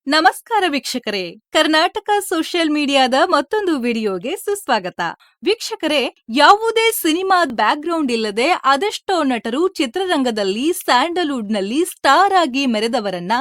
ನಮಸ್ಕಾರ ವೀಕ್ಷಕರೇ, ಕರ್ನಾಟಕ ಸೋಷಿಯಲ್ ಮೀಡಿಯಾದ ಮತ್ತೊಂದು ವಿಡಿಯೋಗೆ ಸುಸ್ವಾಗತ. ವೀಕ್ಷಕರೇ, ಯಾವುದೇ ಸಿನಿಮಾದ ಬ್ಯಾಕ್ ಗ್ರೌಂಡ್ ಇಲ್ಲದೆ ಅದೆಷ್ಟೋ ನಟರು ಚಿತ್ರರಂಗದಲ್ಲಿ ಸ್ಯಾಂಡಲ್ವುಡ್ ನಲ್ಲಿ ಸ್ಟಾರ್ ಆಗಿ ಮೆರೆದವರನ್ನ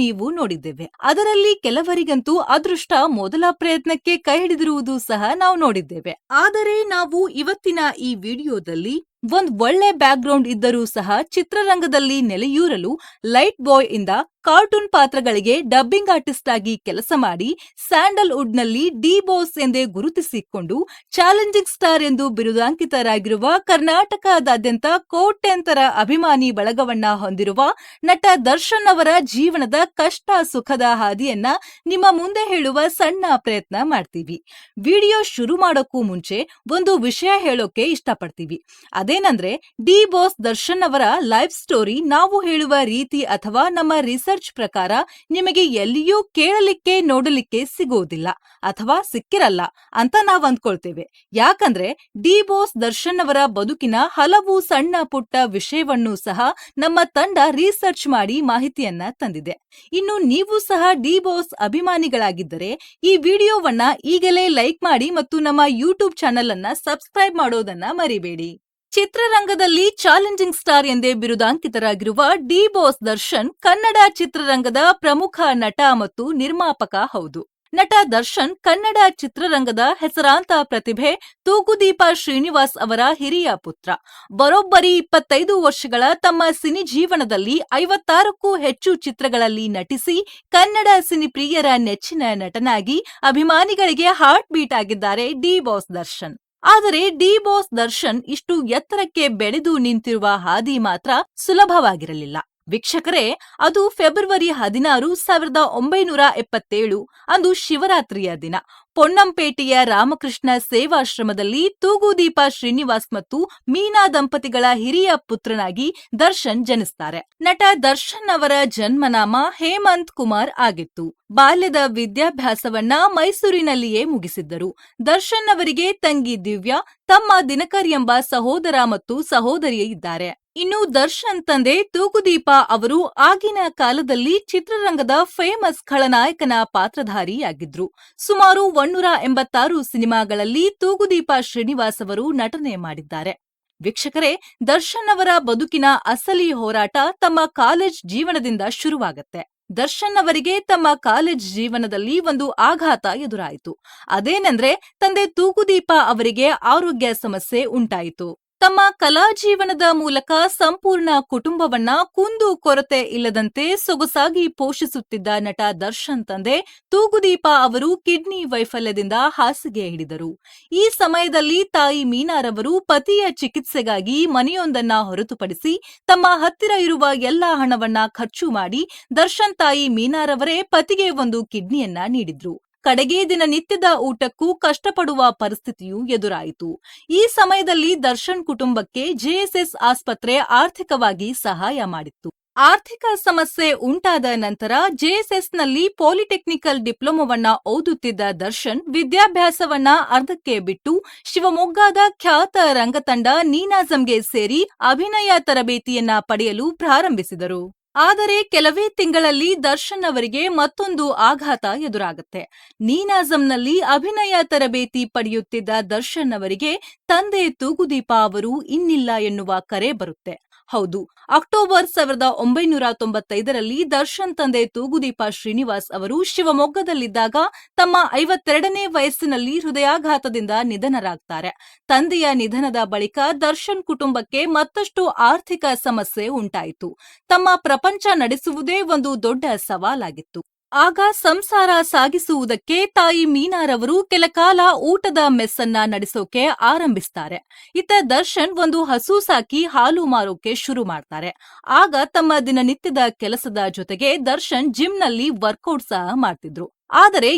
ನೀವು ನೋಡಿದ್ದೇವೆ. ಅದರಲ್ಲಿ ಕೆಲವರಿಗಂತೂ ಅದೃಷ್ಟ ಮೊದಲ ಪ್ರಯತ್ನಕ್ಕೆ ಕೈ ಹಿಡಿದಿರುವುದು ಸಹ ನಾವು ನೋಡಿದ್ದೇವೆ. ಆದರೆ ನಾವು ಇವತ್ತಿನ ಈ ವಿಡಿಯೋದಲ್ಲಿ ಒಂದ್ ಒಳ್ಳೆ ಬ್ಯಾಕ್ ಗ್ರೌಂಡ್ ಇದ್ದರೂ ಸಹ ಚಿತ್ರರಂಗದಲ್ಲಿ ನೆಲೆಯೂರಲು ಲೈಟ್ ಬಾಯ್ ಇಂದ ಕಾರ್ಟೂನ್ ಪಾತ್ರಗಳಿಗೆ ಡಬ್ಬಿಂಗ್ ಆರ್ಟಿಸ್ಟ್ ಆಗಿ ಕೆಲಸ ಮಾಡಿ ಸ್ಯಾಂಡಲ್ವುಡ್ ನಲ್ಲಿ ಡಿ ಬಾಸ್ ಎಂದೇ ಗುರುತಿಸಿಕೊಂಡು ಚಾಲೆಂಜಿಂಗ್ ಸ್ಟಾರ್ ಎಂದು ಬಿರುದಾಂಕಿತರಾಗಿರುವ ಕರ್ನಾಟಕದಾದ್ಯಂತ ಕೋಟ್ಯಂತರ ಅಭಿಮಾನಿ ಬಳಗವನ್ನ ಹೊಂದಿರುವ ನಟ ದರ್ಶನ್ ಅವರ ಜೀವನದ ಕಷ್ಟ ಸುಖದ ಹಾದಿಯನ್ನ ನಿಮ್ಮ ಮುಂದೆ ಹೇಳುವ ಸಣ್ಣ ಪ್ರಯತ್ನ ಮಾಡ್ತೀವಿ. ವಿಡಿಯೋ ಶುರು ಮಾಡೋಕ್ಕೂ ಮುಂಚೆ ಒಂದು ವಿಷಯ ಹೇಳೋಕೆ ಇಷ್ಟಪಡ್ತೀವಿ. ಅದೇನಂದ್ರೆ, ಡಿ ಬಾಸ್ ದರ್ಶನ್ ಅವರ ಲೈಫ್ ಸ್ಟೋರಿ ನಾವು ಹೇಳುವ ರೀತಿ ಅಥವಾ ನಮ್ಮ ರಿಸರ್ಚ್ ಪ್ರಕಾರ ನಿಮಗೆ ಎಲ್ಲಿಯೂ ಕೇಳಲಿಕ್ಕೆ ನೋಡಲಿಕ್ಕೆ ಸಿಗೋದಿಲ್ಲ ಅಥವಾ ಸಿಕ್ಕಿರಲ್ಲ ಅಂತ ನಾವ್ ಅಂದ್ಕೊಳ್ತೇವೆ. ಯಾಕಂದ್ರೆ ಡಿ ಬಾಸ್ ದರ್ಶನ್ ಅವರ ಬದುಕಿನ ಹಲವು ಸಣ್ಣ ಪುಟ್ಟ ವಿಷಯವನ್ನು ಸಹ ನಮ್ಮ ತಂಡ ರಿಸರ್ಚ್ ಮಾಡಿ ಮಾಹಿತಿಯನ್ನ ತಂದಿದೆ. ಇನ್ನು ನೀವು ಸಹ ಡಿ ಬಾಸ್ ಅಭಿಮಾನಿಗಳಾಗಿದ್ದರೆ ಈ ವಿಡಿಯೋವನ್ನ ಈಗಲೇ ಲೈಕ್ ಮಾಡಿ ಮತ್ತು ನಮ್ಮ ಯೂಟ್ಯೂಬ್ ಚಾನೆಲ್ ಅನ್ನ ಸಬ್ಸ್ಕ್ರೈಬ್ ಮಾಡೋದನ್ನ ಮರಿಬೇಡಿ. ಚಿತ್ರರಂಗದಲ್ಲಿ ಚಾಲೆಂಜಿಂಗ್ ಸ್ಟಾರ್ ಎಂದೇ ಬಿರುದಾಂಕಿತರಾಗಿರುವ ಡಿ ಬಾಸ್ ದರ್ಶನ್ ಕನ್ನಡ ಚಿತ್ರರಂಗದ ಪ್ರಮುಖ ನಟ ಮತ್ತು ನಿರ್ಮಾಪಕ ಹೌದು. ನಟ ದರ್ಶನ್ ಕನ್ನಡ ಚಿತ್ರರಂಗದ ಹೆಸರಾಂತ ಪ್ರತಿಭೆ ತೂಗುದೀಪ ಶ್ರೀನಿವಾಸ್ ಅವರ ಹಿರಿಯ ಪುತ್ರ. ಬರೋಬ್ಬರಿ 25 ವರ್ಷಗಳ ತಮ್ಮ ಸಿನಿ ಜೀವನದಲ್ಲಿ 56ಕ್ಕೂ ಹೆಚ್ಚು ಚಿತ್ರಗಳಲ್ಲಿ ನಟಿಸಿ ಕನ್ನಡ ಸಿನಿ ಪ್ರಿಯರ ನೆಚ್ಚಿನ ನಟನಾಗಿ ಅಭಿಮಾನಿಗಳಿಗೆ ಹಾರ್ಟ್ ಬೀಟ್ ಆಗಿದ್ದಾರೆ ಡಿ ಬಾಸ್ ದರ್ಶನ್. ಆದರೆ ಡಿ ಬಾಸ್ ದರ್ಶನ್ ಇಷ್ಟು ಎತ್ತರಕ್ಕೆ ಬೆಳೆದು ನಿಂತಿರುವ ಹಾದಿ ಮಾತ್ರ ಸುಲಭವಾಗಿರಲಿಲ್ಲ. ವೀಕ್ಷಕರೇ, ಅದು ಫೆಬ್ರವರಿ 16, 1977 ಅಂದು ಶಿವರಾತ್ರಿಯ ದಿನ ಪೊನ್ನಂಪೇಟೆಯ ರಾಮಕೃಷ್ಣ ಸೇವಾಶ್ರಮದಲ್ಲಿ ತೂಗುದೀಪ ಶ್ರೀನಿವಾಸ್ ಮತ್ತು ಮೀನಾ ದಂಪತಿಗಳ ಹಿರಿಯ ಪುತ್ರನಾಗಿ ದರ್ಶನ್ ಜನಿಸ್ತಾರೆ. ನಟ ದರ್ಶನ್ ಅವರ ಜನ್ಮನಾಮ ಹೇಮಂತ್ ಕುಮಾರ್ ಆಗಿತ್ತು. ಬಾಲ್ಯದ ವಿದ್ಯಾಭ್ಯಾಸವನ್ನ ಮೈಸೂರಿನಲ್ಲಿಯೇ ಮುಗಿಸಿದ್ದರು. ದರ್ಶನ್ ಅವರಿಗೆ ತಂಗಿ ದಿವ್ಯಾ, ತಮ್ಮ ದಿನಕರ್ ಎಂಬ ಸಹೋದರ ಮತ್ತು ಸಹೋದರಿ ಇದ್ದಾರೆ. ಇನ್ನು ದರ್ಶನ್ ತಂದೆ ತೂಗುದೀಪ ಅವರು ಆಗಿನ ಕಾಲದಲ್ಲಿ ಚಿತ್ರರಂಗದ ಫೇಮಸ್ ಖಳನಾಯಕನ ಪಾತ್ರಧಾರಿಯಾಗಿದ್ರು. ಸುಮಾರು 186 ಸಿನಿಮಾಗಳಲ್ಲಿ ತೂಗುದೀಪ ಶ್ರೀನಿವಾಸ್ ಅವರು ನಟನೆ ಮಾಡಿದ್ದಾರೆ. ವೀಕ್ಷಕರೇ, ದರ್ಶನ್ ಅವರ ಬದುಕಿನ ಅಸಲಿ ಹೋರಾಟ ತಮ್ಮ ಕಾಲೇಜ್ ಜೀವನದಿಂದ ಶುರುವಾಗತ್ತೆ. ದರ್ಶನ್ ಅವರಿಗೆ ತಮ್ಮ ಕಾಲೇಜ್ ಜೀವನದಲ್ಲಿ ಒಂದು ಆಘಾತ ಎದುರಾಯಿತು. ಅದೇನೆಂದ್ರೆ, ತಂದೆ ತೂಗುದೀಪ ಅವರಿಗೆ ಆರೋಗ್ಯ ಸಮಸ್ಯೆ ಉಂಟಾಯಿತು. ತಮ್ಮ ಕಲಾ ಜೀವನದ ಮೂಲಕ ಸಂಪೂರ್ಣ ಕುಟುಂಬವನ್ನ ಕುಂದು ಕೊರತೆ ಇಲ್ಲದಂತೆ ಸೊಗಸಾಗಿ ಪೋಷಿಸುತ್ತಿದ್ದ ನಟ ದರ್ಶನ್ ತಂದೆ ತೂಗುದೀಪ ಅವರು ಕಿಡ್ನಿ ವೈಫಲ್ಯದಿಂದ ಹಾಸಿಗೆ ಹಿಡಿದರು. ಈ ಸಮಯದಲ್ಲಿ ತಾಯಿ ಮೀನಾರವರು ಪತಿಯ ಚಿಕಿತ್ಸೆಗಾಗಿ ಮನೆಯೊಂದನ್ನ ಹೊರತುಪಡಿಸಿ ತಮ್ಮ ಹತ್ತಿರ ಇರುವ ಎಲ್ಲಾ ಹಣವನ್ನ ಖರ್ಚು ಮಾಡಿ ದರ್ಶನ್ ತಾಯಿ ಮೀನಾರವರೇ ಪತಿಗೆ ಒಂದು ಕಿಡ್ನಿಯನ್ನ ನೀಡಿದ್ರು. ಕಡೆಗೆ ದಿನನಿತ್ಯದ ಊಟಕ್ಕೂ ಕಷ್ಟಪಡುವ ಪರಿಸ್ಥಿತಿಯು ಎದುರಾಯಿತು. ಈ ಸಮಯದಲ್ಲಿ ದರ್ಶನ್ ಕುಟುಂಬಕ್ಕೆ ಜೆಎಸ್ಎಸ್ ಆಸ್ಪತ್ರೆ ಆರ್ಥಿಕವಾಗಿ ಸಹಾಯ ಮಾಡಿತ್ತು. ಆರ್ಥಿಕ ಸಮಸ್ಯೆ ಉಂಟಾದ ನಂತರ ಜೆಎಸ್ಎಸ್ನಲ್ಲಿ ಪಾಲಿಟೆಕ್ನಿಕಲ್ ಡಿಪ್ಲೊಮೊವನ್ನ ಓದುತ್ತಿದ್ದ ದರ್ಶನ್ ವಿದ್ಯಾಭ್ಯಾಸವನ್ನ ಅರ್ಧಕ್ಕೆ ಬಿಟ್ಟು ಶಿವಮೊಗ್ಗದ ಖ್ಯಾತ ರಂಗತಂಡ ನೀನಾಸಂಗೆ ಸೇರಿ ಅಭಿನಯ ತರಬೇತಿಯನ್ನ ಪಡೆಯಲು ಪ್ರಾರಂಭಿಸಿದರು. ಆದರೆ ಕೆಲವೇ ತಿಂಗಳಲ್ಲಿ ದರ್ಶನ್ ಅವರಿಗೆ ಮತ್ತೊಂದು ಆಘಾತ ಎದುರಾಗುತ್ತೆ. ನೀನಾಸಂನಲ್ಲಿ ಅಭಿನಯ ತರಬೇತಿ ಪಡೆಯುತ್ತಿದ್ದ ದರ್ಶನ್ ಅವರಿಗೆ ತಂದೆ ತೂಗುದೀಪ ಅವರು ಇನ್ನಿಲ್ಲ ಎನ್ನುವ ಕರೆ ಬರುತ್ತೆ. ಹೌದು, ಅಕ್ಟೋಬರ್ 1995ರಲ್ಲಿ ದರ್ಶನ್ ತಂದೆ ತೂಗುದೀಪ ಶ್ರೀನಿವಾಸ್ ಅವರು ಶಿವಮೊಗ್ಗದಲ್ಲಿದ್ದಾಗ ತಮ್ಮ 52ನೇ ವಯಸ್ಸಿನಲ್ಲಿ ಹೃದಯಾಘಾತದಿಂದ ನಿಧನರಾಗ್ತಾರೆ. ತಂದೆಯ ನಿಧನದ ಬಳಿಕ ದರ್ಶನ್ ಕುಟುಂಬಕ್ಕೆ ಮತ್ತಷ್ಟು ಆರ್ಥಿಕ ಸಮಸ್ಯೆ ಉಂಟಾಯಿತು. ತಮ್ಮ ಪ್ರಪಂಚ ನಡೆಸುವುದೇ ಒಂದು ದೊಡ್ಡ ಸವಾಲಾಗಿತ್ತು. ಆಗ ಸಂಸಾರ ಸಾಗಿಸುವುದಕ್ಕೆ ತಾಯಿ ಮೀನಾರವರು ಕೆಲಕಾಲ ಊಟದ ಮೆಸ್ಸನ್ನ ನಡೆಸೋಕೆ ಆರಂಭಿಸ್ತಾರೆ. ಇತ್ತ ದರ್ಶನ್ ಒಂದು ಹಸು ಸಾಕಿ ಹಾಲು ಮಾರೋಕೆ ಶುರು ಮಾಡ್ತಾರೆ. ಆಗ ತಮ್ಮ ದಿನನಿತ್ಯದ ಕೆಲಸದ ಜೊತೆಗೆ ದರ್ಶನ್ ಜಿಮ್ನಲ್ಲಿ ವರ್ಕೌಟ್ ಸಹ ಮಾಡ್ತಿದ್ರು. ಆದರೆ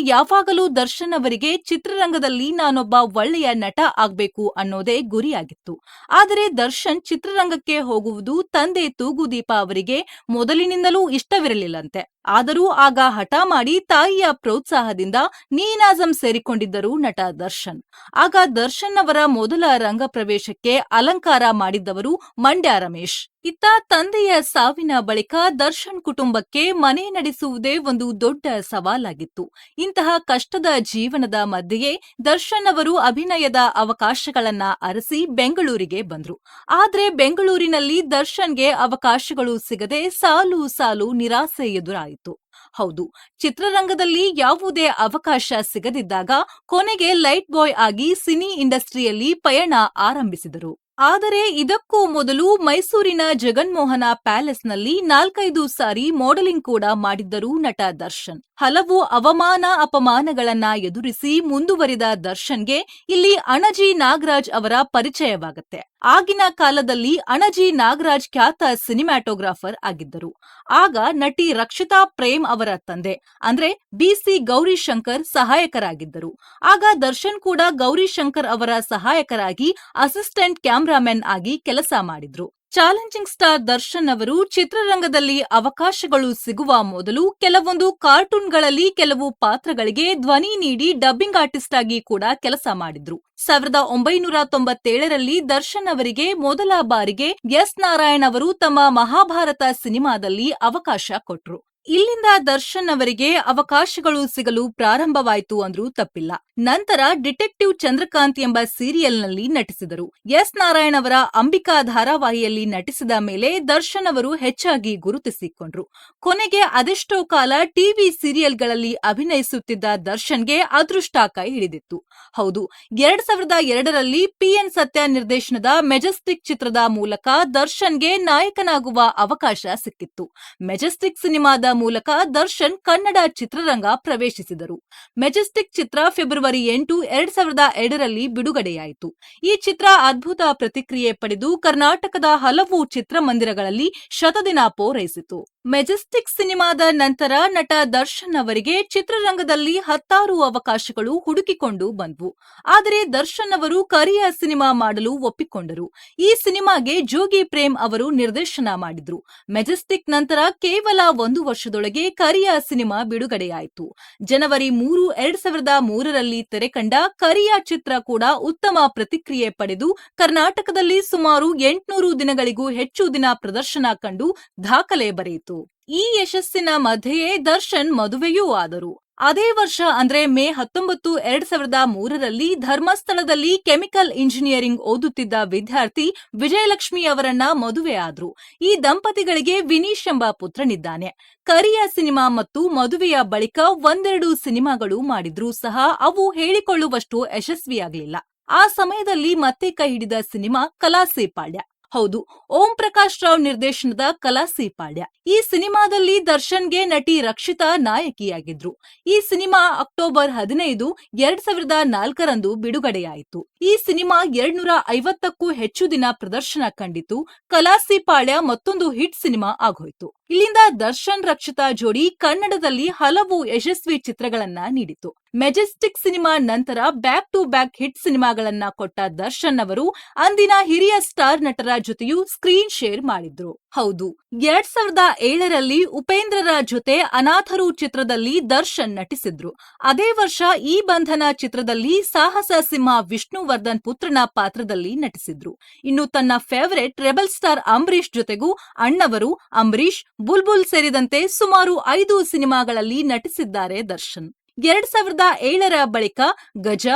ಯಾವಾಗಲೂ ದರ್ಶನ್ ಅವರಿಗೆ ಚಿತ್ರರಂಗದಲ್ಲಿ ನಾನೊಬ್ಬ ಒಳ್ಳೆಯ ನಟ ಆಗ್ಬೇಕು ಅನ್ನೋದೇ ಗುರಿಯಾಗಿತ್ತು. ಆದರೆ ದರ್ಶನ್ ಚಿತ್ರರಂಗಕ್ಕೆ ಹೋಗುವುದು ತಂದೆ ತೂಗುದೀಪ ಅವರಿಗೆ ಮೊದಲಿನಿಂದಲೂ ಇಷ್ಟವಿರಲಿಲ್ಲಂತೆ. ಆದರೂ ಆಗ ಹಠ ಮಾಡಿ ತಾಯಿಯ ಪ್ರೋತ್ಸಾಹದಿಂದ ನೀನಾಸಂ ಸೇರಿಕೊಂಡಿದ್ದರು ನಟ ದರ್ಶನ್. ಆಗ ದರ್ಶನ್ ಅವರ ಮೊದಲ ರಂಗ ಪ್ರವೇಶಕ್ಕೆ ಅಲಂಕಾರ ಮಾಡಿದ್ದವರು ಮಂಡ್ಯ ರಮೇಶ್. ಇತ್ತ ತಂದೆಯ ಸಾವಿನ ಬಳಿಕ ದರ್ಶನ್ ಕುಟುಂಬಕ್ಕೆ ಮನೆ ನಡೆಸುವುದೇ ಒಂದು ದೊಡ್ಡ ಸವಾಲಾಗಿತ್ತು. ಇಂತಹ ಕಷ್ಟದ ಜೀವನದ ಮಧ್ಯೆಯೇ ದರ್ಶನ್ ಅವರು ಅಭಿನಯದ ಅವಕಾಶಗಳನ್ನ ಅರಸಿ ಬೆಂಗಳೂರಿಗೆ ಬಂದ್ರು. ಆದ್ರೆ ಬೆಂಗಳೂರಿನಲ್ಲಿ ದರ್ಶನ್ಗೆ ಅವಕಾಶಗಳು ಸಿಗದೆ ಸಾಲು ಸಾಲು ನಿರಾಸೆ ಎದುರಾಯಿತು. ಹೌದು, ಚಿತ್ರರಂಗದಲ್ಲಿ ಯಾವುದೇ ಅವಕಾಶ ಸಿಗದಿದ್ದಾಗ ಕೊನೆಗೆ ಲೈಟ್ ಬಾಯ್ ಆಗಿ ಸಿನಿ ಇಂಡಸ್ಟ್ರಿಯಲ್ಲಿ ಪಯಣ ಆರಂಭಿಸಿದರು. ಆದರೆ ಇದಕ್ಕೂ ಮೊದಲು ಮೈಸೂರಿನ ಜಗನ್ಮೋಹನ ಪ್ಯಾಲೇಸ್ನಲ್ಲಿ 4-5 ಸಾರಿ ಮಾಡೆಲಿಂಗ್ ಕೂಡ ಮಾಡಿದ್ದರು ನಟ ದರ್ಶನ್. ಹಲವು ಅವಮಾನ ಅಪಮಾನಗಳನ್ನ ಎದುರಿಸಿ ಮುಂದುವರಿದ ದರ್ಶನ್ಗೆ ಇಲ್ಲಿ ಅಣಜಿ ನಾಗರಾಜ್ ಅವರ ಪರಿಚಯವಾಗುತ್ತೆ. ಆಗಿನ ಕಾಲದಲ್ಲಿ ಅಣಜಿ ನಾಗರಾಜ್ ಖ್ಯಾತ ಸಿನಿಮ್ಯಾಟೋಗ್ರಾಫರ್ ಆಗಿದ್ದರು. ಆಗ ನಟಿ ರಕ್ಷಿತಾ ಪ್ರೇಮ್ ಅವರ ತಂದೆ ಅಂದ್ರೆ BC ಗೌರಿಶಂಕರ್ ಸಹಾಯಕರಾಗಿದ್ದರು. ಆಗ ದರ್ಶನ್ ಕೂಡ ಗೌರಿಶಂಕರ್ ಅವರ ಸಹಾಯಕರಾಗಿ ಅಸಿಸ್ಟೆಂಟ್ ಕ್ಯಾಮ್ರಾಮನ್ ಆಗಿ ಕೆಲಸ ಮಾಡಿದ್ರು. ಚಾಲೆಂಜಿಂಗ್ ಸ್ಟಾರ್ ದರ್ಶನ್ ಅವರು ಚಿತ್ರರಂಗದಲ್ಲಿ ಅವಕಾಶಗಳು ಸಿಗುವ ಮೊದಲು ಕೆಲವೊಂದು ಕಾರ್ಟೂನ್ಗಳಲ್ಲಿ ಕೆಲವು ಪಾತ್ರಗಳಿಗೆ ಧ್ವನಿ ನೀಡಿ ಡಬ್ಬಿಂಗ್ ಆರ್ಟಿಸ್ಟ್ ಆಗಿ ಕೂಡ ಕೆಲಸ ಮಾಡಿದ್ರು. 1997ರಲ್ಲಿ ದರ್ಶನ್ ಅವರಿಗೆ ಮೊದಲ ಬಾರಿಗೆ ಎಸ್ ನಾರಾಯಣ್ ಅವರು ತಮ್ಮ ಮಹಾಭಾರತ ಸಿನಿಮಾದಲ್ಲಿ ಅವಕಾಶ ಕೊಟ್ರು. ಇಲ್ಲಿಂದ ದರ್ಶನ್ ಅವರಿಗೆ ಅವಕಾಶಗಳು ಸಿಗಲು ಪ್ರಾರಂಭವಾಯಿತು ಅಂದ್ರೂ ತಪ್ಪಿಲ್ಲ. ನಂತರ ಡಿಟೆಕ್ಟಿವ್ ಚಂದ್ರಕಾಂತ್ ಎಂಬ ಸೀರಿಯಲ್ನಲ್ಲಿ ನಟಿಸಿದರು. ಎಸ್ ನಾರಾಯಣ್ ಅವರ ಅಂಬಿಕಾ ಧಾರಾವಾಹಿಯಲ್ಲಿ ನಟಿಸಿದ ಮೇಲೆ ದರ್ಶನ್ ಅವರು ಹೆಚ್ಚಾಗಿ ಗುರುತಿಸಿಕೊಂಡ್ರು. ಕೊನೆಗೆ ಅದೆಷ್ಟೋ ಕಾಲ ಟಿವಿ ಸೀರಿಯಲ್ಗಳಲ್ಲಿ ಅಭಿನಯಿಸುತ್ತಿದ್ದ ದರ್ಶನ್ಗೆ ಅದೃಷ್ಟ ಕೈ ಹಿಡಿದಿತ್ತು. ಹೌದು, 2002ರಲ್ಲಿ PN ಸತ್ಯ ನಿರ್ದೇಶನದ ಮೆಜೆಸ್ಟಿಕ್ ಚಿತ್ರದ ಮೂಲಕ ದರ್ಶನ್ಗೆ ನಾಯಕನಾಗುವ ಅವಕಾಶ ಸಿಕ್ಕಿತ್ತು. ಮೆಜೆಸ್ಟಿಕ್ ಸಿನಿಮಾದ ಮೂಲಕ ದರ್ಶನ್ ಕನ್ನಡ ಚಿತ್ರರಂಗ ಪ್ರವೇಶಿಸಿದರು. ಮೆಜೆಸ್ಟಿಕ್ ಚಿತ್ರ ಫೆಬ್ರವರಿ 8, 2002ರಲ್ಲಿ ಬಿಡುಗಡೆಯಾಯಿತು. ಈ ಚಿತ್ರ ಅದ್ಭುತ ಪ್ರತಿಕ್ರಿಯೆ ಪಡೆದು ಕರ್ನಾಟಕದ ಹಲವು ಚಿತ್ರಮಂದಿರಗಳಲ್ಲಿ ಶತದಿನ ಪೂರೈಸಿತು. ಮೆಜೆಸ್ಟಿಕ್ ಸಿನಿಮಾದ ನಂತರ ನಟ ದರ್ಶನ್ ಅವರಿಗೆ ಚಿತ್ರರಂಗದಲ್ಲಿ 10 ಅವಕಾಶಗಳು ಹುಡುಕಿಕೊಂಡು ಬಂದ್ವು. ಆದರೆ ದರ್ಶನ್ ಅವರು ಕರಿಯ ಸಿನಿಮಾ ಮಾಡಲು ಒಪ್ಪಿಕೊಂಡರು. ಈ ಸಿನಿಮಾಗೆ ಜೋಗಿ ಪ್ರೇಮ್ ಅವರು ನಿರ್ದೇಶನ ಮಾಡಿದ್ರು. ಮೆಜೆಸ್ಟಿಕ್ ನಂತರ ಕೇವಲ 1 ವರ್ಷದೊಳಗೆ ಕರಿಯ ಸಿನಿಮಾ ಬಿಡುಗಡೆಯಾಯಿತು. ಜನವರಿ 3, 2003ರಲ್ಲಿ ತೆರೆಕಂಡ ಕರಿಯ ಚಿತ್ರ ಕೂಡ ಉತ್ತಮ ಪ್ರತಿಕ್ರಿಯೆ ಪಡೆದು ಕರ್ನಾಟಕದಲ್ಲಿ ಸುಮಾರು 800 ದಿನಗಳಿಗೂ ಹೆಚ್ಚು ದಿನ ಪ್ರದರ್ಶನ ಕಂಡು ದಾಖಲೆ ಬರೆಯಿತು. ಈ ಯಶಸ್ಸಿನ ಮಧ್ಯೆಯೇ ದರ್ಶನ್ ಮದುವೆಯೂ ಆದರು. ಅದೇ ವರ್ಷ ಅಂದ್ರೆ ಮೇ 19, 2003ರಲ್ಲಿ ಧರ್ಮಸ್ಥಳದಲ್ಲಿ ಕೆಮಿಕಲ್ ಇಂಜಿನಿಯರಿಂಗ್ ಓದುತ್ತಿದ್ದ ವಿದ್ಯಾರ್ಥಿ ವಿಜಯಲಕ್ಷ್ಮಿ ಅವರನ್ನ ಮದುವೆ ಆದ್ರು. ಈ ದಂಪತಿಗಳಿಗೆ ವಿನೀಶ್ ಎಂಬ ಪುತ್ರನಿದ್ದಾನೆ. ಕರಿಯ ಸಿನಿಮಾ ಮತ್ತು ಮದುವೆಯ ಬಳಿಕ 1-2 ಸಿನಿಮಾಗಳು ಮಾಡಿದ್ರೂ ಸಹ ಅವು ಹೇಳಿಕೊಳ್ಳುವಷ್ಟು ಯಶಸ್ವಿಯಾಗಲಿಲ್ಲ. ಆ ಸಮಯದಲ್ಲಿ ಮತ್ತೆ ಕೈ ಹಿಡಿದ ಸಿನಿಮಾ ಕಲಾಸಿ ಪಾಳ್ಯ. ಹೌದು, ಓಂ ಪ್ರಕಾಶ್ ರಾವ್ ನಿರ್ದೇಶನದ ಕಲಾಸಿ ಪಾಳ್ಯ. ಈ ಸಿನಿಮಾದಲ್ಲಿ ದರ್ಶನ್ಗೆ ನಟಿ ರಕ್ಷಿತಾ ನಾಯಕಿಯಾಗಿದ್ರು. ಈ ಸಿನಿಮಾ ಅಕ್ಟೋಬರ್ 15, 2004ರಂದು ಬಿಡುಗಡೆಯಾಯಿತು. ಈ ಸಿನಿಮಾ 250ಕ್ಕೂ ಹೆಚ್ಚು ದಿನ ಪ್ರದರ್ಶನ ಕಂಡಿತು. ಕಲಾಸಿ ಪಾಳ್ಯ ಮತ್ತೊಂದು ಹಿಟ್ ಸಿನಿಮಾ ಆಗೋಯ್ತು. ಇಲ್ಲಿಂದ ದರ್ಶನ್ ರಕ್ಷಿತಾ ಜೋಡಿ ಕನ್ನಡದಲ್ಲಿ ಹಲವು ಯಶಸ್ವಿ ಚಿತ್ರಗಳನ್ನ ನೀಡಿತು. ಮೆಜೆಸ್ಟಿಕ್ ಸಿನಿಮಾ ನಂತರ ಬ್ಯಾಕ್ ಟು ಬ್ಯಾಕ್ ಹಿಟ್ ಸಿನಿಮಾಗಳನ್ನ ಕೊಟ್ಟ ದರ್ಶನ್ ಅವರು ಅಂದಿನ ಹಿರಿಯ ಸ್ಟಾರ್ ನಟರ ಜೊತೆಯೂ ಸ್ಕ್ರೀನ್ ಶೇರ್ ಮಾಡಿದ್ರು. ಹೌದು, 2007ರಲ್ಲಿ ಉಪೇಂದ್ರರ ಜೊತೆ ಅನಾಥರು ಚಿತ್ರದಲ್ಲಿ ದರ್ಶನ್ ನಟಿಸಿದ್ರು. ಅದೇ ವರ್ಷ ಈ ಬಂಧನ ಚಿತ್ರದಲ್ಲಿ ಸಾಹಸ ಸಿಂಹ ವಿಷ್ಣುವರ್ಧನ್ ಪುತ್ರನ ಪಾತ್ರದಲ್ಲಿ ನಟಿಸಿದ್ರು. ಇನ್ನು ತನ್ನ ಫೇವರೇಟ್ ರೆಬಲ್ ಸ್ಟಾರ್ ಅಂಬರೀಶ್ ಜೊತೆಗೂ ಅಣ್ಣವರು, ಅಂಬರೀಶ್, ಬುಲ್ಬುಲ್ ಸೇರಿದಂತೆ ಸುಮಾರು 5 ಸಿನಿಮಾಗಳಲ್ಲಿ ನಟಿಸಿದ್ದಾರೆ ದರ್ಶನ್. 2007ರ ಬಳಿಕ ಗಜ,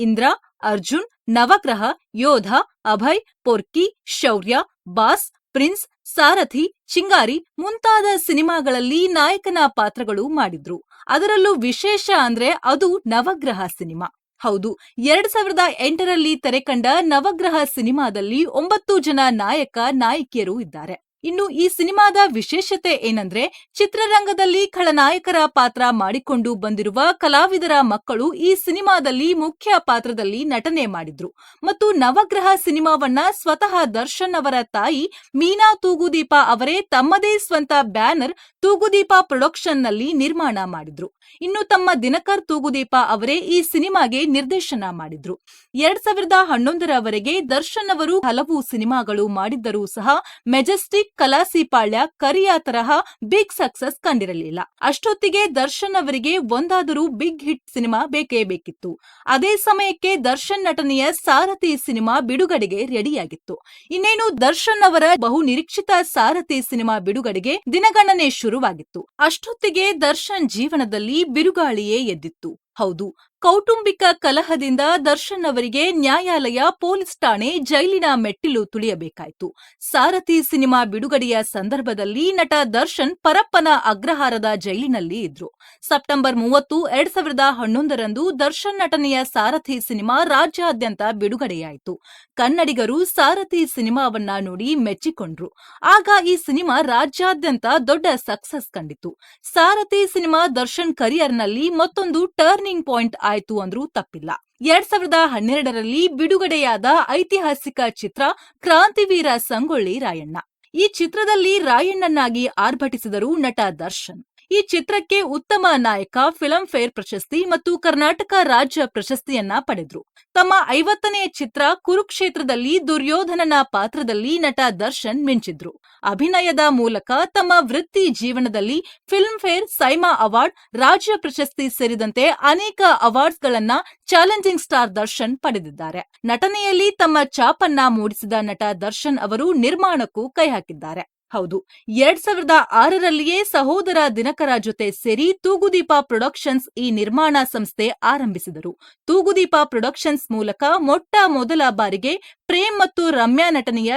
ಇಂದ್ರ, ಅರ್ಜುನ್, ನವಗ್ರಹ, ಯೋಧ, ಅಭಯ್, ಪೊರ್ಕಿ, ಶೌರ್ಯ, ಬಾಸ್, ಪ್ರಿನ್ಸ್, ಸಾರಥಿ, ಚಿಂಗಾರಿ ಮುಂತಾದ ಸಿನಿಮಾಗಳಲ್ಲಿ ನಾಯಕನ ಪಾತ್ರಗಳು ಮಾಡಿದ್ರು. ಅದರಲ್ಲೂ ವಿಶೇಷ ಅಂದ್ರೆ ಅದು ನವಗ್ರಹ ಸಿನಿಮಾ. ಹೌದು, 2008ರಲ್ಲಿ ತೆರೆಕಂಡ ನವಗ್ರಹ ಸಿನಿಮಾದಲ್ಲಿ 9 ಜನ ನಾಯಕ ನಾಯಕಿಯರು ಇದ್ದಾರೆ. ಇನ್ನು ಈ ಸಿನಿಮಾದ ವಿಶೇಷತೆ ಏನಂದ್ರೆ ಚಿತ್ರರಂಗದಲ್ಲಿ ಖಳನಾಯಕರ ಪಾತ್ರ ಮಾಡಿಕೊಂಡು ಬಂದಿರುವ ಕಲಾವಿದರ ಮಕ್ಕಳು ಈ ಸಿನಿಮಾದಲ್ಲಿ ಮುಖ್ಯ ಪಾತ್ರದಲ್ಲಿ ನಟನೆ ಮಾಡಿದ್ರು. ಮತ್ತು ನವಗ್ರಹ ಸಿನಿಮಾವನ್ನ ಸ್ವತಃ ದರ್ಶನ್ ಅವರ ತಾಯಿ ಮೀನಾ ತೂಗುದೀಪ ಅವರೇ ತಮ್ಮದೇ ಸ್ವಂತ ಬ್ಯಾನರ್ ತೂಗುದೀಪ ಪ್ರೊಡಕ್ಷನ್ ನಲ್ಲಿ ನಿರ್ಮಾಣ ಮಾಡಿದ್ರು. ಇನ್ನು ತಮ್ಮ ದಿನಕರ್ ತೂಗುದೀಪ ಅವರೇ ಈ ಸಿನಿಮಾಗೆ ನಿರ್ದೇಶನ ಮಾಡಿದ್ರು. 2011ರವರೆಗೆ ದರ್ಶನ್ ಅವರು ಹಲವು ಸಿನಿಮಾಗಳು ಮಾಡಿದ್ದರೂ ಸಹ ಮೆಜೆಸ್ಟಿಕ್, ಕಲಾಸಿಪಾಳ್ಯ, ಕರಿಯಾ ತರಹ ಬಿಗ್ ಸಕ್ಸಸ್ ಕಂಡಿರಲಿಲ್ಲ. ಅಷ್ಟೊತ್ತಿಗೆ ದರ್ಶನ್ ಅವರಿಗೆ ಒಂದಾದರೂ ಬಿಗ್ ಹಿಟ್ ಸಿನಿಮಾ ಬೇಕೇ ಬೇಕಿತ್ತು. ಅದೇ ಸಮಯಕ್ಕೆ ದರ್ಶನ್ ನಟನೆಯ ಸಾರಥಿ ಸಿನಿಮಾ ಬಿಡುಗಡೆಗೆ ರೆಡಿಯಾಗಿತ್ತು. ಇನ್ನೇನು ದರ್ಶನ್ ಅವರ ಬಹು ನಿರೀಕ್ಷಿತ ಸಾರಥಿ ಸಿನಿಮಾ ಬಿಡುಗಡೆಗೆ ದಿನಗಣನೆ ಶುರುವಾಗಿತ್ತು. ಅಷ್ಟೊತ್ತಿಗೆ ದರ್ಶನ್ ಜೀವನದಲ್ಲಿ ಬಿರುಗಾಳಿಯೇ ಎದ್ದಿತ್ತು. ಹೌದು, ಕೌಟುಂಬಿಕ ಕಲಹದಿಂದ ದರ್ಶನ್ ಅವರಿಗೆ ನ್ಯಾಯಾಲಯ, ಪೊಲೀಸ್ ಠಾಣೆ, ಜೈಲಿನ ಮೆಟ್ಟಿಲು ತುಳಿಯಬೇಕಾಯಿತು. ಸಾರಥಿ ಸಿನಿಮಾ ಬಿಡುಗಡೆಯ ಸಂದರ್ಭದಲ್ಲಿ ನಟ ದರ್ಶನ್ ಪರಪ್ಪನ ಅಗ್ರಹಾರದ ಜೈಲಿನಲ್ಲಿ ಇದ್ರು. ಸೆಪ್ಟೆಂಬರ್ 30, 2011ರಂದು ದರ್ಶನ್ ನಟನೆಯ ಸಾರಥಿ ಸಿನಿಮಾ ರಾಜ್ಯಾದ್ಯಂತ ಬಿಡುಗಡೆಯಾಯಿತು. ಕನ್ನಡಿಗರು ಸಾರಥಿ ಸಿನಿಮಾವನ್ನ ನೋಡಿ ಮೆಚ್ಚಿಕೊಂಡ್ರು. ಆಗ ಈ ಸಿನಿಮಾ ರಾಜ್ಯಾದ್ಯಂತ ದೊಡ್ಡ ಸಕ್ಸಸ್ ಕಂಡಿತು. ಸಾರಥಿ ಸಿನಿಮಾ ದರ್ಶನ್ ಕರಿಯರ್ನಲ್ಲಿ ಮತ್ತೊಂದು ಟರ್ನಿಂಗ್ ಪಾಯಿಂಟ್ ಆಯ್ತು ಅಂದ್ರೂ ತಪ್ಪಿಲ್ಲ. 2012ರಲ್ಲಿ ಬಿಡುಗಡೆಯಾದ ಐತಿಹಾಸಿಕ ಚಿತ್ರ ಕ್ರಾಂತಿವೀರ ಸಂಗೊಳ್ಳಿ ರಾಯಣ್ಣ. ಈ ಚಿತ್ರದಲ್ಲಿ ರಾಯಣ್ಣನಾಗಿ ಆರ್ಭಟಿಸಿದರು ನಟ ದರ್ಶನ್. ಈ ಚಿತ್ರಕ್ಕೆ ಉತ್ತಮ ನಾಯಕ, ಫಿಲ್ಮ್ ಫೇರ್ ಪ್ರಶಸ್ತಿ ಮತ್ತು ಕರ್ನಾಟಕ ರಾಜ್ಯ ಪ್ರಶಸ್ತಿಯನ್ನ ಪಡೆದ್ರು. ತಮ್ಮ 50ನೇ ಚಿತ್ರ ಕುರುಕ್ಷೇತ್ರದಲ್ಲಿ ದುರ್ಯೋಧನನ ಪಾತ್ರದಲ್ಲಿ ನಟ ದರ್ಶನ್ ಮಿಂಚಿದ್ರು. ಅಭಿನಯದ ಮೂಲಕ ತಮ್ಮ ವೃತ್ತಿ ಜೀವನದಲ್ಲಿ ಫಿಲ್ಮ್ ಫೇರ್, ಸೈಮಾ ಅವಾರ್ಡ್, ರಾಜ್ಯ ಪ್ರಶಸ್ತಿ ಸೇರಿದಂತೆ ಅನೇಕ ಅವಾರ್ಡ್ಸ್ಗಳನ್ನ ಚಾಲೆಂಜಿಂಗ್ ಸ್ಟಾರ್ ದರ್ಶನ್ ಪಡೆದಿದ್ದಾರೆ. ನಟನೆಯಲ್ಲಿ ತಮ್ಮ ಛಾಪನ್ನ ಮೂಡಿಸಿದ ನಟ ದರ್ಶನ್ ಅವರು ನಿರ್ಮಾಣಕ್ಕೂ ಕೈ ಹಾಕಿದ್ದಾರೆ. ಹೌದು, 2006ರಲ್ಲಿಯೇ ಸಹೋದರ ದಿನಕರ ಜೊತೆ ಸೇರಿ ತೂಗುದೀಪ ಪ್ರೊಡಕ್ಷನ್ಸ್ ಈ ನಿರ್ಮಾಣ ಸಂಸ್ಥೆ ಆರಂಭಿಸಿದರು. ತೂಗುದೀಪ ಪ್ರೊಡಕ್ಷನ್ಸ್ ಮೂಲಕ ಮೊಟ್ಟ ಮೊದಲ ಬಾರಿಗೆ ಪ್ರೇಮ್ ಮತ್ತು ರಮ್ಯಾ ನಟನೆಯ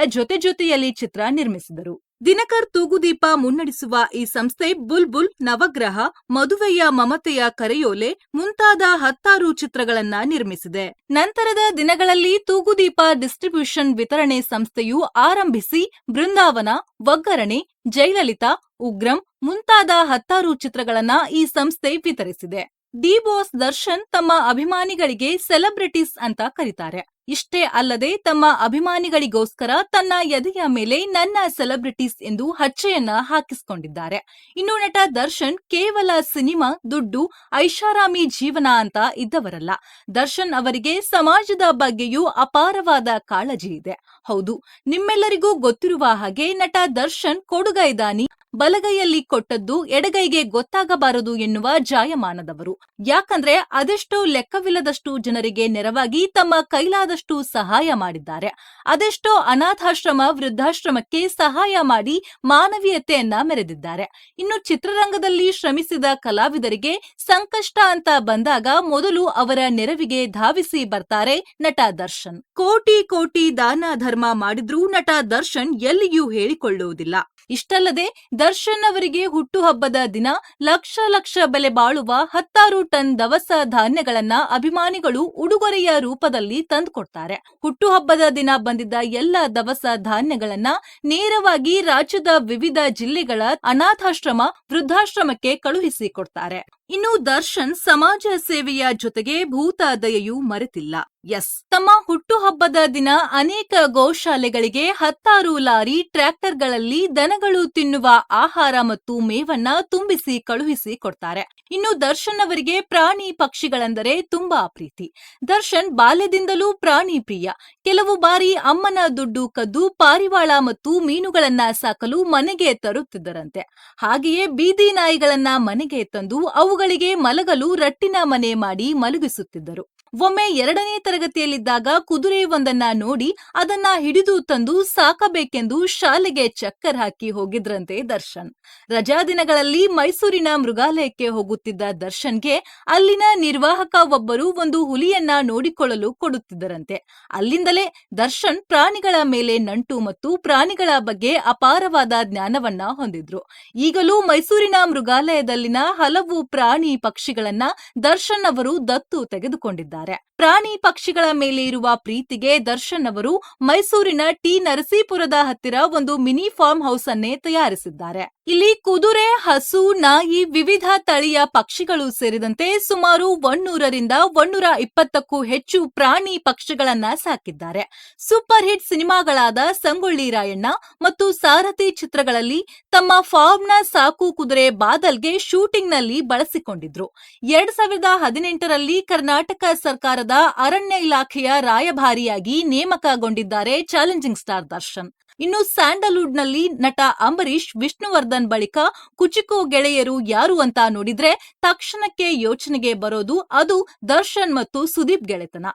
ಜೊತೆಯಲ್ಲಿ ಚಿತ್ರ ನಿರ್ಮಿಸಿದರು. ದಿನಕರ್ ತೂಗುದೀಪ ಮುನ್ನಡೆಸುವ ಈ ಸಂಸ್ಥೆ ಬುಲ್ಬುಲ್, ನವಗ್ರಹ, ಮದುವೆಯ ಮಮತೆಯ ಕರೆಯೋಲೆ ಮುಂತಾದ 10 ಚಿತ್ರಗಳನ್ನ ನಿರ್ಮಿಸಿದೆ. ನಂತರದ ದಿನಗಳಲ್ಲಿ ತೂಗುದೀಪ ಡಿಸ್ಟ್ರಿಬ್ಯೂಷನ್ ವಿತರಣೆ ಸಂಸ್ಥೆಯು ಆರಂಭಿಸಿ ಬೃಂದಾವನ, ಒಗ್ಗರಣೆ, ಜಯಲಲಿತಾ, ಉಗ್ರಂ ಮುಂತಾದ 10 ಚಿತ್ರಗಳನ್ನ ಈ ಸಂಸ್ಥೆ ವಿತರಿಸಿದೆ. ಡಿ ಬಾಸ್ ದರ್ಶನ್ ತಮ್ಮ ಅಭಿಮಾನಿಗಳಿಗೆ ಸೆಲೆಬ್ರಿಟೀಸ್ ಅಂತ ಕರೀತಾರೆ. ಇಷ್ಟೇ ಅಲ್ಲದೆ ತಮ್ಮ ಅಭಿಮಾನಿಗಳಿಗೋಸ್ಕರ ತನ್ನ ಎದೆಯ ಮೇಲೆ ನನ್ನ ಸೆಲೆಬ್ರಿಟೀಸ್ ಎಂದು ಹಚ್ಚೆಯನ್ನ ಹಾಕಿಸಿಕೊಂಡಿದ್ದಾರೆ. ಇನ್ನು ನಟ ದರ್ಶನ್ ಕೇವಲ ಸಿನಿಮಾ, ದುಡ್ಡು, ಐಷಾರಾಮಿ ಜೀವನ ಅಂತ ಇದ್ದವರಲ್ಲ. ದರ್ಶನ್ ಅವರಿಗೆ ಸಮಾಜದ ಬಗ್ಗೆಯೂ ಅಪಾರವಾದ ಕಾಳಜಿ ಇದೆ. ಹೌದು, ನಿಮ್ಮೆಲ್ಲರಿಗೂ ಗೊತ್ತಿರುವ ಹಾಗೆ ನಟ ದರ್ಶನ್ ಕೊಡುಗೈದಾನಿ, ಬಲಗೈಯಲ್ಲಿ ಕೊಟ್ಟದ್ದು ಎಡಗೈಗೆ ಗೊತ್ತಾಗಬಾರದು ಎನ್ನುವ ಜಾಯಮಾನದವರು. ಯಾಕಂದ್ರೆ ಅದೆಷ್ಟೋ ಲೆಕ್ಕವಿಲ್ಲದಷ್ಟು ಜನರಿಗೆ ನೆರವಾಗಿ ತಮ್ಮ ಕೈಲಾದಷ್ಟು ಸಹಾಯ ಮಾಡಿದ್ದಾರೆ. ಅದೆಷ್ಟೋ ಅನಾಥಾಶ್ರಮ, ವೃದ್ಧಾಶ್ರಮಕ್ಕೆ ಸಹಾಯ ಮಾಡಿ ಮಾನವೀಯತೆಯನ್ನ ಮೆರೆದಿದ್ದಾರೆ. ಇನ್ನು ಚಿತ್ರರಂಗದಲ್ಲಿ ಶ್ರಮಿಸಿದ ಕಲಾವಿದರಿಗೆ ಸಂಕಷ್ಟ ಅಂತ ಬಂದಾಗ ಮೊದಲು ಅವರ ನೆರವಿಗೆ ಧಾವಿಸಿ ಬರ್ತಾರೆ ನಟ ದರ್ಶನ್. ಕೋಟಿ ಕೋಟಿ ದಾನ ಧರ್ಮ ಮಾಡಿದ್ರೂ ನಟ ದರ್ಶನ್ ಎಲ್ಲಿಯೂ ಹೇಳಿಕೊಳ್ಳುವುದಿಲ್ಲ. ಇಷ್ಟಲ್ಲದೆ ದರ್ಶನ್ ಅವರಿಗೆ ಹುಟ್ಟುಹಬ್ಬದ ದಿನ ಲಕ್ಷ ಲಕ್ಷ ಬೆಲೆ ಬಾಳುವ 10 ಟನ್ ದವಸ ಧಾನ್ಯಗಳನ್ನ ಅಭಿಮಾನಿಗಳು ಉಡುಗೊರೆಯ ರೂಪದಲ್ಲಿ ತಂದುಕೊಡ್ತಾರೆ. ಹುಟ್ಟುಹಬ್ಬದ ದಿನ ಬಂದಿದ್ದ ಎಲ್ಲ ದವಸ ಧಾನ್ಯಗಳನ್ನ ನೇರವಾಗಿ ರಾಜ್ಯದ ವಿವಿಧ ಜಿಲ್ಲೆಗಳ ಅನಾಥಾಶ್ರಮ, ವೃದ್ಧಾಶ್ರಮಕ್ಕೆ ಕಳುಹಿಸಿ ಕೊಡ್ತಾರೆ. ಇನ್ನು ದರ್ಶನ್ ಸಮಾಜ ಸೇವೆಯ ಜೊತೆಗೆ ಭೂತ ದಯೆಯೂ ಮರೆತಿಲ್ಲ. ಎಸ್, ತಮ್ಮ ಹುಟ್ಟುಹಬ್ಬದ ದಿನ ಅನೇಕ ಗೋಶಾಲೆಗಳಿಗೆ 10 ಲಾರಿ ಟ್ರ್ಯಾಕ್ಟರ್ಗಳಲ್ಲಿ ದನಗಳು ತಿನ್ನುವ ಆಹಾರ ಮತ್ತು ಮೇವನ್ನ ತುಂಬಿಸಿ ಕಳುಹಿಸಿ ಕೊಡ್ತಾರೆ. ಇನ್ನು ದರ್ಶನ್ ಅವರಿಗೆ ಪ್ರಾಣಿ ಪಕ್ಷಿಗಳೆಂದರೆ ತುಂಬಾ ಪ್ರೀತಿ. ದರ್ಶನ್ ಬಾಲ್ಯದಿಂದಲೂ ಪ್ರಾಣಿ ಪ್ರಿಯ. ಕೆಲವು ಬಾರಿ ಅಮ್ಮನ ದುಡ್ಡು ಕದ್ದು ಪಾರಿವಾಳ ಮತ್ತು ಮೀನುಗಳನ್ನ ಸಾಕಲು ಮನೆಗೆ ತರುತ್ತಿದ್ದರಂತೆ. ಹಾಗೆಯೇ ಬೀದಿ ನಾಯಿಗಳನ್ನ ಮನೆಗೆ ತಂದು ಅವುಗಳಿಗೆ ಮಲಗಲು ರಟ್ಟಿನ ಮನೆ ಮಾಡಿ ಮಲಗಿಸುತ್ತಿದ್ದರು. ಒಮ್ಮೆ 2ನೇ ತರಗತಿಯಲ್ಲಿದ್ದಾಗ ಕುದುರೆ ಒಂದನ್ನ ನೋಡಿ ಅದನ್ನ ಹಿಡಿದು ತಂದು ಸಾಕಬೇಕೆಂದು ಶಾಲೆಗೆ ಚಕ್ಕರ್ ಹಾಕಿ ಹೋಗಿದ್ರಂತೆ ದರ್ಶನ್. ರಜಾ ದಿನಗಳಲ್ಲಿ ಮೈಸೂರಿನ ಮೃಗಾಲಯಕ್ಕೆ ಹೋಗುತ್ತಿದ್ದ ದರ್ಶನ್ಗೆ ಅಲ್ಲಿನ ನಿರ್ವಾಹಕ ಒಬ್ಬರು ಒಂದು ಹುಲಿಯನ್ನ ನೋಡಿಕೊಳ್ಳಲು ಕೊಡುತ್ತಿದ್ದರಂತೆ. ಅಲ್ಲಿಂದಲೇ ದರ್ಶನ್ ಪ್ರಾಣಿಗಳ ಮೇಲೆ ನಂಟು ಮತ್ತು ಪ್ರಾಣಿಗಳ ಬಗ್ಗೆ ಅಪಾರವಾದ ಜ್ಞಾನವನ್ನ ಹೊಂದಿದ್ರು. ಈಗಲೂ ಮೈಸೂರಿನ ಮೃಗಾಲಯದಲ್ಲಿನ ಹಲವು ಪ್ರಾಣಿ ಪಕ್ಷಿಗಳನ್ನ ದರ್ಶನ್ ಅವರು ದತ್ತು ತೆಗೆದುಕೊಂಡಿದ್ದಾರೆ. ಪ್ರಾಣಿ ಪಕ್ಷಿಗಳ ಮೇಲೆ ಇರುವ ಪ್ರೀತಿಗೆ ದರ್ಶನ್ ಅವರು ಮೈಸೂರಿನ ಟಿ ನರಸೀಪುರದ ಹತ್ತಿರ ಒಂದು ಮಿನಿ ಫಾರ್ಮ್ ಹೌಸ್ ಅನ್ನೇ ತಯಾರಿಸಿದ್ದಾರೆ. ಇಲ್ಲಿ ಕುದುರೆ, ಹಸು, ನಾಯಿ, ವಿವಿಧ ತಳಿಯ ಪಕ್ಷಿಗಳು ಸೇರಿದಂತೆ ಸುಮಾರು 100ರಿಂದ 120ಕ್ಕೂ ಹೆಚ್ಚು ಪ್ರಾಣಿ ಪಕ್ಷಿಗಳನ್ನ ಸಾಕಿದ್ದಾರೆ. ಸೂಪರ್ ಹಿಟ್ ಸಿನಿಮಾಗಳಾದ ಸಂಗೊಳ್ಳಿ ರಾಯಣ್ಣ ಮತ್ತು ಸಾರಥಿ ಚಿತ್ರಗಳಲ್ಲಿ ತಮ್ಮ ಫಾರ್ಮ್ನ ಸಾಕು ಕುದುರೆ ಬಾದಲ್ಗೆ ಶೂಟಿಂಗ್ನಲ್ಲಿ ಬಳಸಿಕೊಂಡಿದ್ರು. 2018ರಲ್ಲಿ ಕರ್ನಾಟಕ ಸರ್ಕಾರದ ಅರಣ್ಯ ಇಲಾಖೆಯ ರಾಯಭಾರಿಯಾಗಿ ನೇಮಕಗೊಂಡಿದ್ದಾರೆ ಚಾಲೆಂಜಿಂಗ್ ಸ್ಟಾರ್ ದರ್ಶನ್. ಇನ್ನು ಸ್ಯಾಂಡಲ್ವುಡ್ನಲ್ಲಿ ನಟ ಅಂಬರೀಶ್, ವಿಷ್ಣುವರ್ಧನ್ ಬಳಿಕ ಕುಚಿಕೋ ಗೆಳೆಯರು ಯಾರು ಅಂತ ನೋಡಿದ್ರೆ ತಕ್ಷಣಕ್ಕೆ ಯೋಚನೆಗೆ ಬರೋದು ಅದು ದರ್ಶನ್ ಮತ್ತು ಸುದೀಪ್ ಗೆಳೆತನ.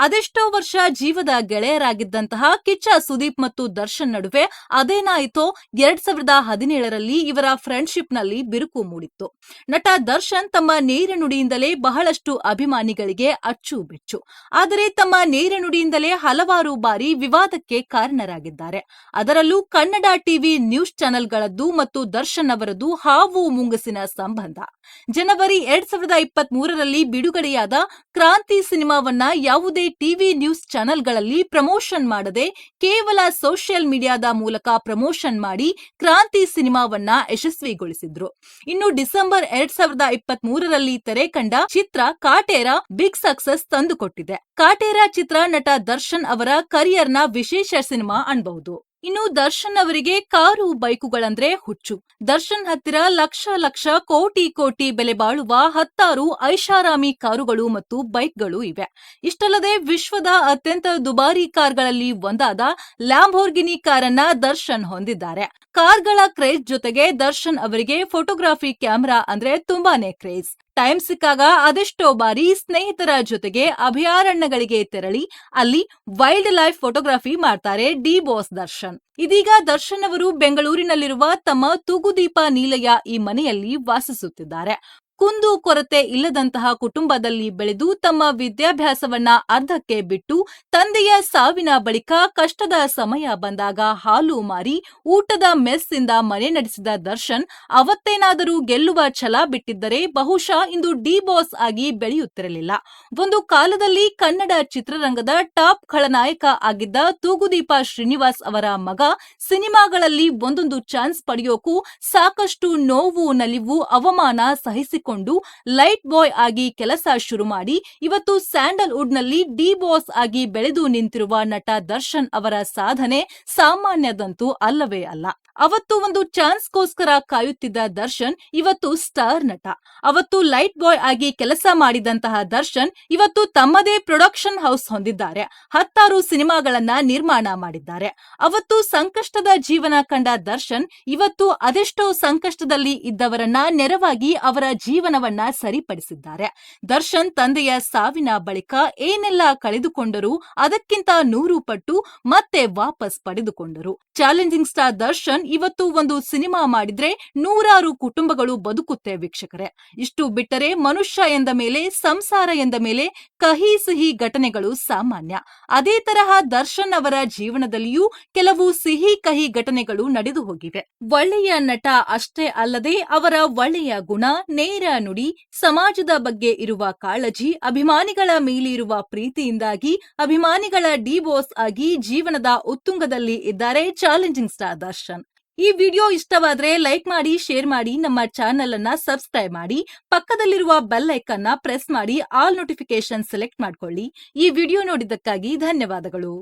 ಅದೆಷ್ಟೋ ವರ್ಷ ಜೀವದ ಗೆಳೆಯರಾಗಿದ್ದಂತಹ ಕಿಚ್ಚ ಸುದೀಪ್ ಮತ್ತು ದರ್ಶನ್ ನಡುವೆ ಅದೇನಾಯಿತೋ 2017ರಲ್ಲಿ ಇವರ ಫ್ರೆಂಡ್ಶಿಪ್ ನಲ್ಲಿ ಬಿರುಕು ಮೂಡಿತ್ತು. ನಟ ದರ್ಶನ್ ತಮ್ಮ ನೇರ ನುಡಿಯಿಂದಲೇ ಬಹಳಷ್ಟು ಅಭಿಮಾನಿಗಳಿಗೆ ಅಚ್ಚುಮೆಚ್ಚು. ಆದರೆ ತಮ್ಮ ನೇರ ನುಡಿಯಿಂದಲೇ ಹಲವಾರು ಬಾರಿ ವಿವಾದಕ್ಕೆ ಕಾರಣರಾಗಿದ್ದಾರೆ. ಅದರಲ್ಲೂ ಕನ್ನಡ ಟಿವಿ ನ್ಯೂಸ್ ಚಾನೆಲ್ಗಳದ್ದು ಮತ್ತು ದರ್ಶನ್ ಅವರದ್ದು ಹಾವು ಮುಂಗಸಿನ ಸಂಬಂಧ. ಜನವರಿ 2023ರಲ್ಲಿ ಬಿಡುಗಡೆಯಾದ ಕ್ರಾಂತಿ ಸಿನಿಮಾವನ್ನ ಯಾವುದೇ ಟಿವಿ ನ್ಯೂಸ್ ಚಾನೆಲ್ಗಳಲ್ಲಿ ಪ್ರಮೋಷನ್ ಮಾಡದೆ ಕೇವಲ ಸೋಷಿಯಲ್ ಮೀಡಿಯಾದ ಮೂಲಕ ಪ್ರಮೋಷನ್ ಮಾಡಿ ಕ್ರಾಂತಿ ಸಿನಿಮಾವನ್ನ ಯಶಸ್ವಿಗೊಳಿಸಿದ್ರು. ಇನ್ನು ಡಿಸೆಂಬರ್ 2023ರಲ್ಲಿ ತೆರೆ ಕಂಡ ಚಿತ್ರ ಕಾಟೇರ ಬಿಗ್ ಸಕ್ಸಸ್ ತಂದುಕೊಟ್ಟಿದೆ. ಕಾಟೇರ ಚಿತ್ರ ನಟ ದರ್ಶನ್ ಅವರ ಕರಿಯರ್ನ ವಿಶೇಷ ಸಿನಿಮಾ ಅನ್ಬಹುದು. ಇನ್ನು ದರ್ಶನ್ ಅವರಿಗೆ ಕಾರು ಬೈಕುಗಳಂದ್ರೆ ಹುಚ್ಚು. ದರ್ಶನ್ ಹತ್ತಿರ ಲಕ್ಷ ಕೋಟಿ ಬೆಲೆ ಬಾಳುವ 10 ಐಷಾರಾಮಿ ಕಾರುಗಳು ಮತ್ತು ಬೈಕ್ಗಳು ಇವೆ. ಇಷ್ಟಲ್ಲದೆ ವಿಶ್ವದ ಅತ್ಯಂತ ದುಬಾರಿ ಕಾರ್ಗಳಲ್ಲಿ ಒಂದಾದ ಲ್ಯಾಂಬೋರ್ಗಿನಿ ಕಾರನ್ನ ದರ್ಶನ್ ಹೊಂದಿದ್ದಾರೆ. ಕಾರ್ಗಳ ಕ್ರೇಜ್ ಜೊತೆಗೆ ದರ್ಶನ್ ಅವರಿಗೆ ಫೋಟೋಗ್ರಫಿ ಕ್ಯಾಮೆರಾ ಅಂದ್ರೆ ತುಂಬಾನೇ ಕ್ರೇಜ್. ಟೈಮ್ ಸಿಕ್ಕಾಗ ಅದೆಷ್ಟೋ ಬಾರಿ ಸ್ನೇಹಿತರ ಜೊತೆಗೆ ಅಭಯಾರಣ್ಯಗಳಿಗೆ ತೆರಳಿ ಅಲ್ಲಿ ವೈಲ್ಡ್ ಲೈಫ್ ಫೋಟೋಗ್ರಫಿ ಮಾಡ್ತಾರೆ ಡಿ ಬಾಸ್ ದರ್ಶನ್. ಇದೀಗ ದರ್ಶನ್ ಅವರು ಬೆಂಗಳೂರಿನಲ್ಲಿರುವ ತಮ್ಮ ತೂಗುದೀಪ ನೀಲಯ ಈ ಮನೆಯಲ್ಲಿ ವಾಸಿಸುತ್ತಿದ್ದಾರೆ. ಕುಂದು ಕೊರತೆ ಇಲ್ಲದಂತಹ ಕುಟುಂಬದಲ್ಲಿ ಬೆಳೆದು ತಮ್ಮ ವಿದ್ಯಾಭ್ಯಾಸವನ್ನ ಅರ್ಧಕ್ಕೆ ಬಿಟ್ಟು ತಂದೆಯ ಸಾವಿನ ಬಳಿಕ ಕಷ್ಟದ ಸಮಯ ಬಂದಾಗ ಹಾಲು ಮಾರಿ ಊಟದ ಮೆಸ್ ಇಂದ ಮನೆ ನಡೆಸಿದ ದರ್ಶನ್ ಅವತ್ತೇನಾದರೂ ಗೆಲ್ಲುವ ಛಲ ಬಿಟ್ಟಿದ್ದರೆ ಬಹುಶಃ ಇಂದು ಡಿ ಬಾಸ್ ಆಗಿ ಬೆಳೆಯುತ್ತಿರಲಿಲ್ಲ. ಒಂದು ಕಾಲದಲ್ಲಿ ಕನ್ನಡ ಚಿತ್ರರಂಗದ ಟಾಪ್ ಖಳನಾಯಕ ಆಗಿದ್ದ ತೂಗುದೀಪ ಶ್ರೀನಿವಾಸ್ ಅವರ ಮಗ ಸಿನಿಮಾಗಳಲ್ಲಿ ಒಂದೊಂದು ಚಾನ್ಸ್ ಪಡೆಯೋಕು ಸಾಕಷ್ಟು ನೋವು, ನಲಿವು, ಅವಮಾನ ಸಹಿಸಿಕೊಂಡು ಲೈಟ್ ಬಾಯ್ ಆಗಿ ಕೆಲಸ ಶುರು ಮಾಡಿ ಇವತ್ತು ಸ್ಯಾಂಡಲ್ವುಡ್ ನಲ್ಲಿ ಡಿ ಬಾಸ್ ಆಗಿ ಬೆಳೆದು ನಿಂತಿರುವ ನಟ ದರ್ಶನ್ ಅವರ ಸಾಧನೆ ಸಾಮಾನ್ಯದಂತೂ ಅಲ್ಲವೇ ಅಲ್ಲ. ಅವತ್ತು ಒಂದು ಚಾನ್ಸ್ಗೋಸ್ಕರ ಕಾಯುತ್ತಿದ್ದ ದರ್ಶನ್ ಇವತ್ತು ಸ್ಟಾರ್ ನಟ. ಅವತ್ತು ಲೈಟ್ ಬಾಯ್ ಆಗಿ ಕೆಲಸ ಮಾಡಿದಂತಹ ದರ್ಶನ್ ಇವತ್ತು ತಮ್ಮದೇ ಪ್ರೊಡಕ್ಷನ್ ಹೌಸ್ ಹೊಂದಿದ್ದಾರೆ. 10 ಸಿನಿಮಾಗಳನ್ನ ನಿರ್ಮಾಣ ಮಾಡಿದ್ದಾರೆ. ಅವತ್ತು ಸಂಕಷ್ಟದ ಜೀವನ ಕಂಡ ದರ್ಶನ್ ಇವತ್ತು ಅದೆಷ್ಟೋ ಸಂಕಷ್ಟದಲ್ಲಿ ಇದ್ದವರನ್ನ ನೆರವಾಗಿ ಅವರ ಜೀವನವನ್ನ ಸರಿಪಡಿಸಿದ್ದಾರೆ. ದರ್ಶನ್ ತಂದೆಯ ಸಾವಿನ ಬಳಿಕ ಏನೆಲ್ಲ ಕಳೆದುಕೊಂಡರು ಅದಕ್ಕಿಂತ 100 ಪಟ್ಟು ಮತ್ತೆ ವಾಪಸ್ ಪಡೆದುಕೊಂಡರು. ಚಾಲೆಂಜಿಂಗ್ ಸ್ಟಾರ್ ದರ್ಶನ್ ಇವತ್ತು ಒಂದು ಸಿನಿಮಾ ಮಾಡಿದ್ರೆ 100 ಕುಟುಂಬಗಳು ಬದುಕುತ್ತೆ ವೀಕ್ಷಕರೇ. ಇಷ್ಟು ಬಿಟ್ಟರೆ ಮನುಷ್ಯ ಎಂದ ಮೇಲೆ, ಸಂಸಾರ ಎಂದ ಮೇಲೆ ಕಹಿ ಸಿಹಿ ಘಟನೆಗಳು ಸಾಮಾನ್ಯ. ಅದೇ ತರಹ ದರ್ಶನ್ ಅವರ ಜೀವನದಲ್ಲಿಯೂ ಕೆಲವು ಸಿಹಿ ಕಹಿ ಘಟನೆಗಳು ನಡೆದು ಹೋಗಿವೆ. ಒಳ್ಳೆಯ ನಟ ಅಷ್ಟೇ ಅಲ್ಲದೆ ಅವರ ಒಳ್ಳೆಯ ಗುಣ, ನೇರ ನುಡಿ, ಸಮಾಜದ ಬಗ್ಗೆ ಇರುವ ಕಾಳಜಿ, ಅಭಿಮಾನಿಗಳ ಮೇಲಿರುವ ಪ್ರೀತಿಯಿಂದಾಗಿ ಅಭಿಮಾನಿಗಳ ಡಿ ಬಾಸ್ ಆಗಿ ಜೀವನದ ಉತ್ತುಂಗದಲ್ಲಿ ಇದ್ದಾರೆ ಚಾಲೆಂಜಿಂಗ್ ಸ್ಟಾರ್ ದರ್ಶನ್. ಈ ವಿಡಿಯೋ ಇಷ್ಟವಾದ್ರೆ ಲೈಕ್ ಮಾಡಿ, ಶೇರ್ ಮಾಡಿ, ನಮ್ಮ ಚಾನೆಲ್ ಅನ್ನ ಸಬ್ಸ್ಕ್ರೈಬ್ ಮಾಡಿ, ಪಕ್ಕದಲ್ಲಿರುವ ಬೆಲ್ ಐಕಾನ್ ನ ಪ್ರೆಸ್ ಮಾಡಿ ಆಲ್ ನೋಟಿಫಿಕೇಶನ್ ಸೆಲೆಕ್ಟ್ ಮಾಡ್ಕೊಳ್ಳಿ. ಈ ವಿಡಿಯೋ ನೋಡಿದ್ದಕ್ಕಾಗಿ ಧನ್ಯವಾದಗಳು.